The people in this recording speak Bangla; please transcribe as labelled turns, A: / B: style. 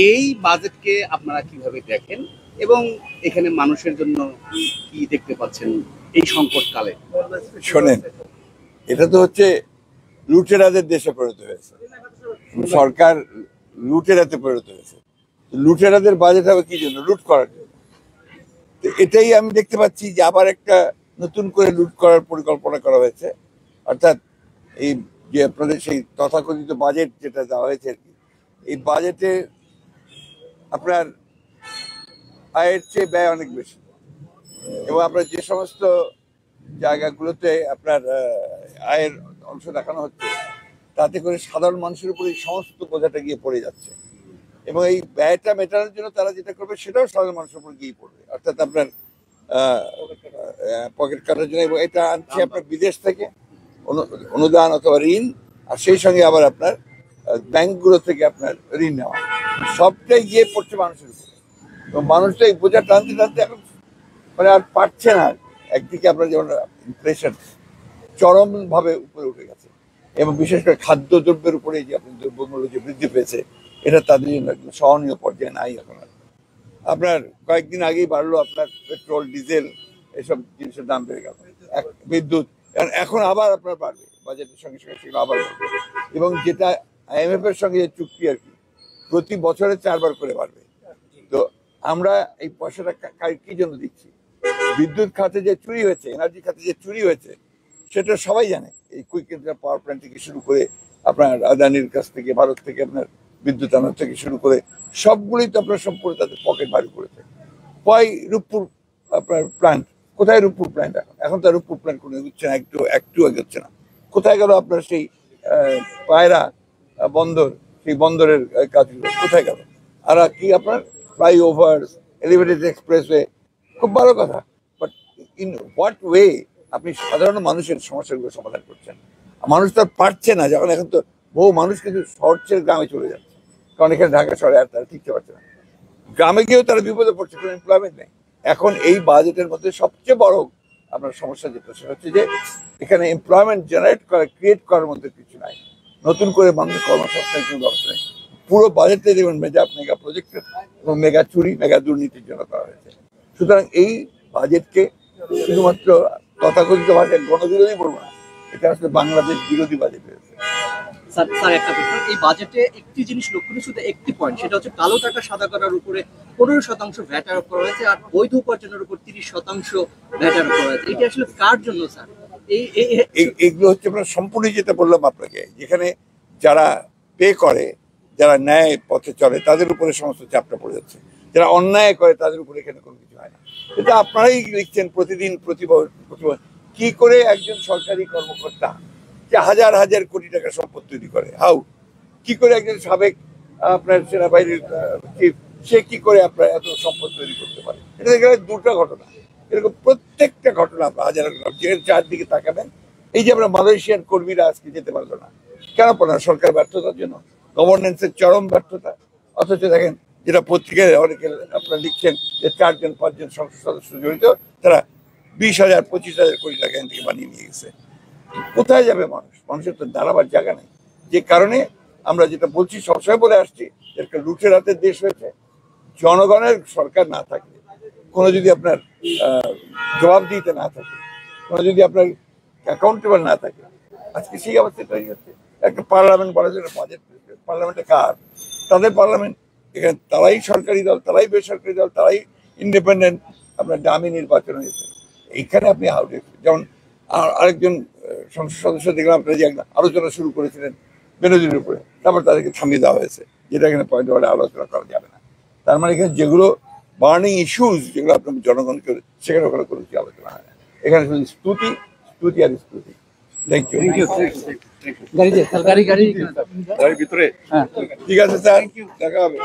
A: এই বাজেটকে আপনারা কিভাবে দেখেন এবং এখানে মানুষের জন্য কি দেখতে পাচ্ছেন এই সংকটকালে?
B: শোনেন, এটা তো হচ্ছে লুটেরাদের দেশে পরিণত হয়েছে, সরকার লুটেরাতে পরিণত হয়েছে। লুটেরাদের বাজেট হবে কি জন্য? লুট করার জন্য। এটাই আমি দেখতে পাচ্ছি যে আবার একটা নতুন করে লুট করার পরিকল্পনা করা হয়েছে। অর্থাৎ এই যে আপনাদের সেই তথাকথিত বাজেট যেটা দেওয়া হয়েছে আর কি, এই বাজেটে আপনার আয়ের চেয়ে ব্যয় অনেক বেশি, এবং আপনার যে সমস্ত জায়গাগুলোতে আপনার আয়ের অংশ দেখানো হচ্ছে তাতে করে সাধারণ মানুষের উপরে সমস্ত বোঝাটা গিয়ে পড়ে যাচ্ছে, এবং এই ব্যয়টা মেটানোর জন্য তারা যেটা করবে সেটাও সাধারণ মানুষের উপর গিয়ে পড়বে। অর্থাৎ আপনার পকেট কাটার জন্য, এবং এটা আনছে আপনার বিদেশ থেকে অনুদান অথবা ঋণ, আর সেই সঙ্গে আবার আপনার ব্যাংকগুলো থেকে আপনার ঋণ নেওয়া, সবটাই গিয়ে পড়ছে মানুষের উপরে। এবং মানুষটা এই বোঝা টানতে টানতে এখন মানে আর পারছে না। একদিকে আপনার যেমন ইনফ্লেশন চরমভাবে উপরে উঠে গেছে, এবং বিশেষ করে খাদ্যদ্রব্যের উপরে যে আপনার দ্রব্যমূল্য যে বৃদ্ধি পেয়েছে, এটা তাদের জন্য একদম সহনীয় পর্যায়ে নাই এখন আর। আপনার কয়েকদিন আগেই বাড়লো আপনার পেট্রোল, ডিজেল, এসব জিনিসের দাম বেড়ে গেল, বিদ্যুৎ এখন আবার আপনার বাড়বে, বাজেটের সঙ্গে সঙ্গে সেগুলো আবার বাড়বে। এবং যেটা IMF এর সঙ্গে যে চুক্তি আর কি, প্রতি বছরে 4 বার করে বাড়বে। তো আমরা এই পয়সাটা কি জন্য দিচ্ছি? বিদ্যুৎ খাতে যে চুরি হয়েছে, এনার্জি খাতে যে চুরি হয়েছে, সেটা সবাই জানে। এই কুইক ইন্টার পাওয়ার প্ল্যান্ট থেকে শুরু করে আপনার আদানির কাছ থেকে, ভারত থেকে আপনার বিদ্যুৎ আনার থেকে শুরু করে সবগুলোই তো আপনার সম্পূর্ণ তাদের পকেট ভারী করেছে। কয় রূপপুর আপনার প্ল্যান্ট, কোথায় রূপপুর প্ল্যান্ট? এখন তার রূপপুর প্ল্যান্ট কোনো হচ্ছে না, একটু এগোচ্ছে না। কোথায় গেল আপনার সেই পায়রা বন্দর, সেই বন্দরের কাজগুলো কোথায় গেল? আর কি আপনার ফ্লাইওভার, এলিভেটেড এক্সপ্রেসওয়ে, খুব ভালো কথা, বাট ইন হোয়াট ওয়ে আপনি সাধারণ মানুষের সমস্যাগুলো সমাধান করছেন? মানুষ তো আর পারছে না, যখন এখন তো বহু মানুষ কিন্তু শহর ছেড়ে গ্রামে চলে যাচ্ছে, কারণ এখানে ঢাকা শহরে আর তারা টিকতে পারছে না। গ্রামে গিয়েও তারা বিপদে পড়ছে, কোনো এমপ্লয়মেন্ট নেই। এখন এই বাজেটের মধ্যে সবচেয়ে বড় আপনার সমস্যা যেটা, সেটা হচ্ছে যে এখানে এমপ্লয়মেন্ট জেনারেট করা, ক্রিয়েট করার মধ্যে কিছু নাই, নতুন করে মানুষের কর্মসংস্থানের কোনো ব্যবস্থা নেই। পুরো বাজেটে দেখবেন মেগা প্রজেক্টের এবং মেগা চুরি, মেগা দুর্নীতির জন্য করা হয়েছে। সুতরাং এই বাজেটকে শুধুমাত্র তথাকথিত ভাষায় গণবিরোধী বলবো না, এটা আসলে বাংলাদেশ বিরোধী বাজেট হয়েছে।
A: স্যার একটা প্রশ্ন, এই বাজেটে একটি জিনিস লক্ষ্য করি, শুধু একটি পয়েন্ট, সেটা হচ্ছে কালো টাকা সাদা করার উপরে 15% ভ্যাট আরোপ করা হয়েছে, আর বৈধ উপার্জনের উপর 30% ভ্যাট আরোপ করা হয়েছে। এটা আসলে কার জন্য স্যার?
B: এগুলো হচ্ছে আপনার সম্পূর্ণ যেটা বললাম আপনাকে, যেখানে যারা পে করে, যারা ন্যায় পথে চলে, তাদের উপরে সমস্ত চাপটা পড়ে যাচ্ছে। যারা অন্যায় করে তাদের উপরে এখানে কোনো কিছু হয় না। এটা আপনারাই লিখছেন প্রতিদিন, প্রতিবার কি করে একজন সরকারি কর্মকর্তা যে হাজার হাজার কোটি টাকা সম্পদ তৈরি করে, কি করে একজন সাবেক আপনার সেনাবাহিনীর চিফ, সে কি করে আপনার এত সম্পদ তৈরি করতে পারে? এটা এখানে দুটো ঘটনা, এরকম প্রত্যেকটা ঘটনা আপনার হাজার চারদিকে তাকাবেন। এই যে আমরা মালয়েশিয়ার কর্মীরা আজকে যেতে পারলো না, কেন পারলো না? সরকার ব্যর্থতার জন্য, গভর্নেন্সের চরম ব্যর্থতা। অথচ দেখেন, যেটা পত্রিকায় অনেকে আপনারা লিখছেন যে 4-5 সংসদ সদস্য জড়িত, তারা 20,000 25,000 কোটি টাকা এখান থেকে বানিয়ে নিয়ে গেছে। কোথায় যাবে মানুষ? মানুষের তো দাঁড়াবার জায়গা নেই। যে কারণে আমরা যেটা বলছি, সবসময় বলে আসছি, একটা লুটের হাতের দেশ হয়েছে। জনগণের সরকার না থাকলে, কোনো যদি আপনার জবাবদিহিতে না থাকে, কোনো যদি আপনার অ্যাকাউন্টেবল না থাকে, আজকে সেই অবস্থা তৈরি হচ্ছে। একটা পার্লামেন্ট বলার জন্য বাজেট, পার্লামেন্টে কার? তাদের পার্লামেন্ট। এখানে তারাই সরকারি দল, তারাই বেসরকারি দল, তারাই ইন্ডিপেন্ডেন্ট, আপনার দামি নির্বাচন হয়েছে। এইখানে আপনি যেমন আরেকজন সংসদ সদস্য দেখলাম আপনারা যে একটা আলোচনা শুরু করেছিলেন বেনজিরের উপরে, তারপর তাদেরকে থামিয়ে দেওয়া হয়েছে, যেটা এখানে পয়েন্ট ওয়ার্ডে আলোচনা করা যাবে না। তার মানে এখানে যেগুলো বার্নিং ইস্যুস, যেগুলো আপনার জনগণকে, সেখানে ওখানে কোনো কিছু আলোচনা হয় না। এখানে শুধু স্তুতি আর স্তুতি। Thank you. গাড়ির ভিতরে ঠিক আছে স্যার, দেখা হবে।